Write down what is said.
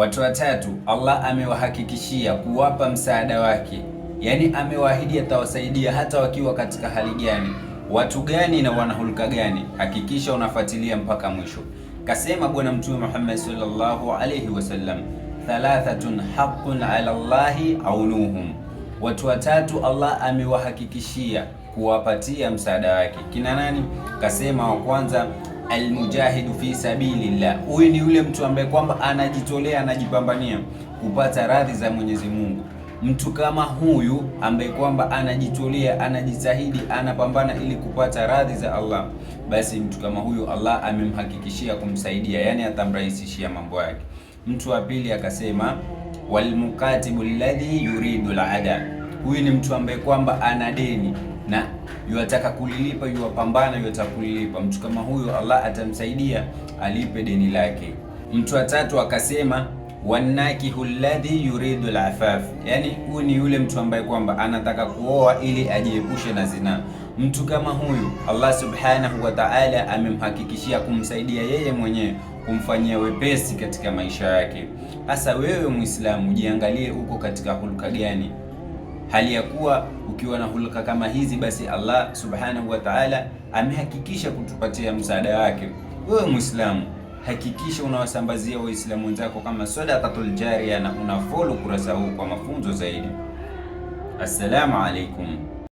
Watu watatu Allah amewahakikishia kuwapa msaada wake, yaani amewaahidi atawasaidia hata wakiwa katika hali gani. Watu gani na wanahulka gani? Hakikisha unafuatilia mpaka mwisho. Kasema Bwana Mtume Muhammad sallallahu alayhi wasallam, thalathatun haqqun ala Allahi aunuhum, watu watatu Allah amewahakikishia kuwapatia msaada wake. Kina nani? Kasema wa kwanza, almujahidu fi sabilillah. Huyu ni yule mtu ambaye kwamba anajitolea, anajipambania kupata radhi za Mwenyezi Mungu. Mtu kama huyu ambaye kwamba anajitolea, anajitahidi, anapambana ili kupata radhi za Allah, basi mtu kama huyu Allah amemhakikishia kumsaidia, yani atamrahisishia mambo yake. Mtu wa pili akasema, walmukatibu alladhi yuridu alada. Huyu ni mtu ambaye kwamba ana deni na yuataka kulilipa, yuapambana, yuataka kulilipa. Mtu kama huyo Allah atamsaidia alipe deni lake. Mtu wa tatu akasema, wanakihu alladhi yuridu alafaf, yani huyu ni yule mtu ambaye kwamba anataka kuoa ili ajiepushe na zina. Mtu kama huyu Allah subhanahu wa ta'ala amemhakikishia kumsaidia yeye mwenyewe, kumfanyia wepesi katika maisha yake. Hasa wewe Muislamu, jiangalie uko katika hulka gani, hali ya kuwa ukiwa na hulka kama hizi, basi Allah subhanahu wa ta'ala amehakikisha kutupatia msaada wake. Wewe Muislamu, hakikisha unawasambazia Waislamu wenzako kama sadaqatul jariya na unafollow kurasa huu kwa mafunzo zaidi. Assalamu alaikum.